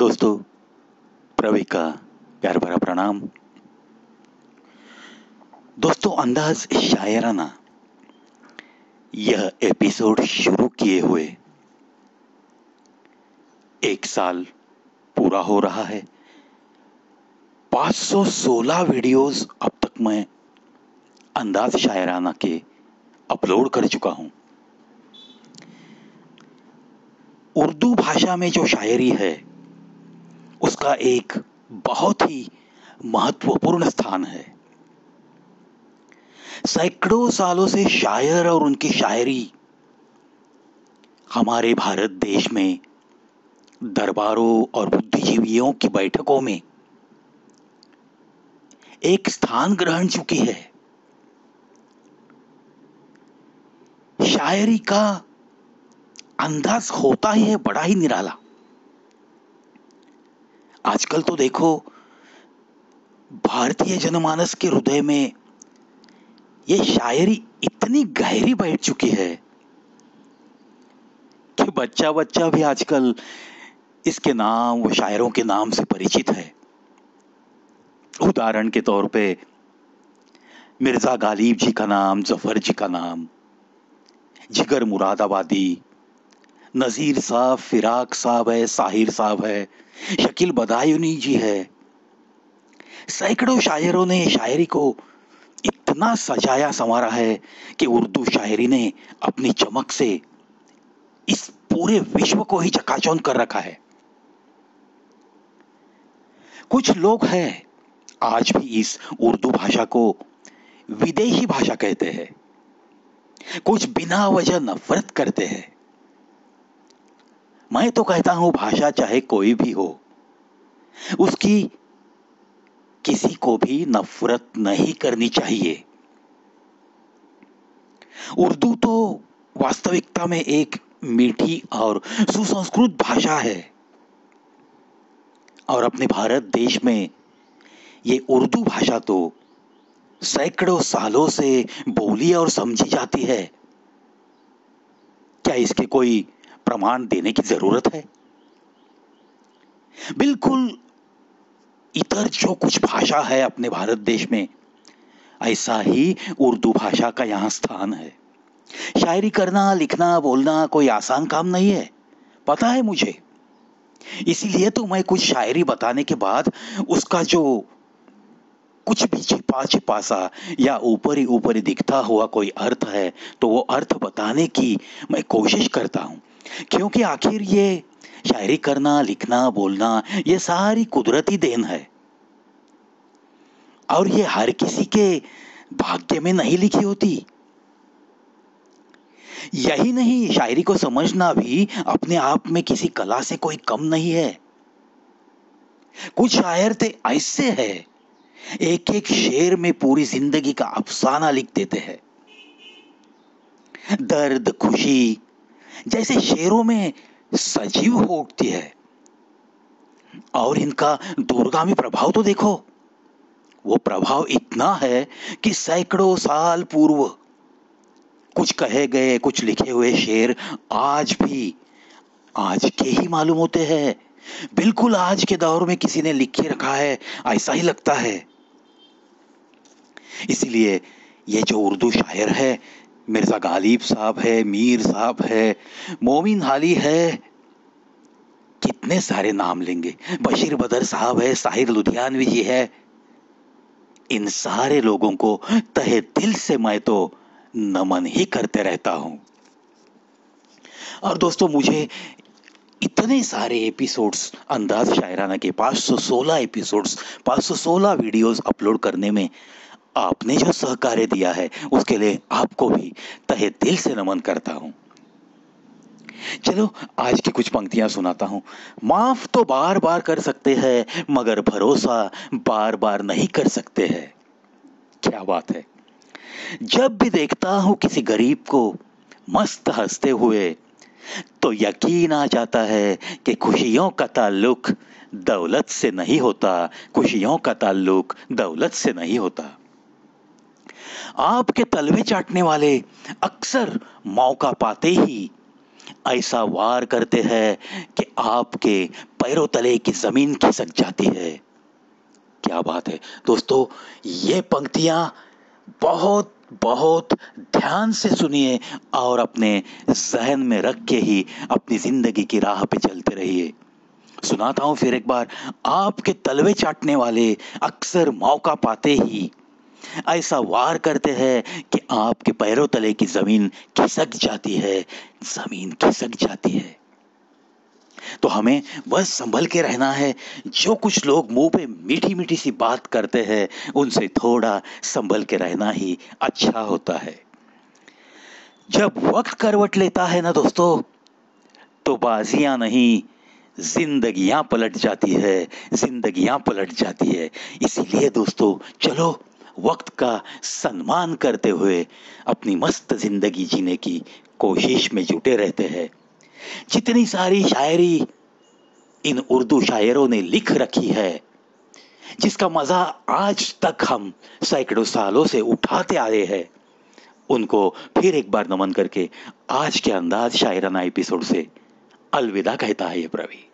दोस्तों, प्रवी का प्यार भरा प्रणाम। दोस्तों, अंदाज शायराना यह एपिसोड शुरू किए हुए 1 साल पूरा हो रहा है। 516 वीडियोस अब तक मैं अंदाज शायराना के अपलोड कर चुका हूं। उर्दू भाषा में जो शायरी है उसका एक बहुत ही महत्वपूर्ण स्थान है। सैकड़ों सालों से शायर और उनकी शायरी हमारे भारत देश में दरबारों और बुद्धिजीवियों की बैठकों में एक स्थान ग्रहण चुकी है। शायरी का अंदाज होता ही है बड़ा ही निराला। आजकल तो देखो, भारतीय जनमानस के हृदय में ये शायरी इतनी गहरी बैठ चुकी है कि बच्चा बच्चा भी आजकल इसके नाम व शायरों के नाम से परिचित है। उदाहरण के तौर पे मिर्जा गालिब जी का नाम, जफर जी का नाम, जिगर मुरादाबादी, नजीर साहब, फिराक साहब है, साहिर साहब है, शकील बदायूनी जी है। सैकड़ों शायरों ने शायरी को इतना सजाया संवारा है कि उर्दू शायरी ने अपनी चमक से इस पूरे विश्व को ही चकाचौंध कर रखा है। कुछ लोग हैं आज भी इस उर्दू भाषा को विदेशी भाषा कहते हैं, कुछ बिना वजह नफरत करते हैं। मैं तो कहता हूं, भाषा चाहे कोई भी हो, उसकी किसी को भी नफरत नहीं करनी चाहिए। उर्दू तो वास्तविकता में एक मीठी और सुसंस्कृत भाषा है और अपने भारत देश में ये उर्दू भाषा तो सैकड़ों सालों से बोली और समझी जाती है। क्या इसके कोई प्रमाण देने की जरूरत है? बिल्कुल इतर जो कुछ भाषा है अपने भारत देश में, ऐसा ही उर्दू भाषा का यहां स्थान है। शायरी करना, लिखना, बोलना कोई आसान काम नहीं है, पता है मुझे। इसीलिए तो मैं कुछ शायरी बताने के बाद उसका जो कुछ भी छिपा छिपा सा या ऊपर ही दिखता हुआ कोई अर्थ है तो वो अर्थ बताने की मैं कोशिश करता हूं, क्योंकि आखिर ये शायरी करना, लिखना, बोलना ये सारी कुदरती देन है और ये हर किसी के भाग्य में नहीं लिखी होती। यही नहीं, शायरी को समझना भी अपने आप में किसी कला से कोई कम नहीं है। कुछ शायर थे ऐसे हैं, एक एक शेर में पूरी जिंदगी का अफसाना लिख देते हैं। दर्द, खुशी जैसे शेरों में सजीव हो उठती है और इनका दूरगामी प्रभाव तो देखो। वो प्रभाव इतना है कि सैकड़ों साल पूर्व कुछ कहे गए, कुछ लिखे हुए शेर आज भी आज के ही मालूम होते हैं। बिल्कुल आज के दौर में किसी ने लिख के रखा है, ऐसा ही लगता है। इसलिए ये जो उर्दू शायर है, मिर्जा गालिब साहब है, मीर साहब है, मोमिन हाली है, कितने सारे नाम लेंगे, बशीर बदर साहब है, साहिर लुधियानवी जी है। इन सारे लोगों को तहे दिल से मैं तो नमन ही करते रहता हूं। और दोस्तों, मुझे इतने सारे एपिसोड्स अंदाज शायराना के 516 एपिसोड्स, 516 वीडियोस अपलोड करने में आपने जो सहकार्य दिया है उसके लिए आपको भी तहे दिल से नमन करता हूं। चलो आज की कुछ पंक्तियां सुनाता हूं। माफ तो बार बार कर सकते हैं मगर भरोसा बार बार नहीं कर सकते हैं। क्या बात है। जब भी देखता हूं किसी गरीब को मस्त हंसते हुए तो यकीन आ जाता है कि खुशियों का ताल्लुक दौलत से नहीं होता, खुशियों का ताल्लुक दौलत से नहीं होता। आपके तलवे चाटने वाले अक्सर मौका पाते ही ऐसा वार करते हैं कि आपके पैरों तले की जमीन खिसक जाती है। क्या बात है दोस्तों, ये पंक्तियां बहुत बहुत ध्यान से सुनिए और अपने जहन में रख के ही अपनी जिंदगी की राह पे चलते रहिए। सुनाता हूं फिर एक बार। आपके तलवे चाटने वाले अक्सर मौका पाते ही ऐसा वार करते हैं कि आपके पैरों तले की जमीन खिसक जाती है, जमीन खिसक जाती है। तो हमें बस संभल के रहना है। जो कुछ लोग मुंह पे मीठी मीठी सी बात करते हैं उनसे थोड़ा संभल के रहना ही अच्छा होता है। जब वक्त करवट लेता है ना दोस्तों, तो बाजियां नहीं, जिंदगियां पलट जाती है, जिंदगियां पलट जाती है। इसीलिए दोस्तों चलो वक्त का सम्मान करते हुए अपनी मस्त जिंदगी जीने की कोशिश में जुटे रहते हैं। जितनी सारी शायरी इन उर्दू शायरों ने लिख रखी है, जिसका मजा आज तक हम सैकड़ों सालों से उठाते आए हैं, उनको फिर एक बार नमन करके आज के अंदाज शायराना एपिसोड से अलविदा कहता है ये प्रवीण।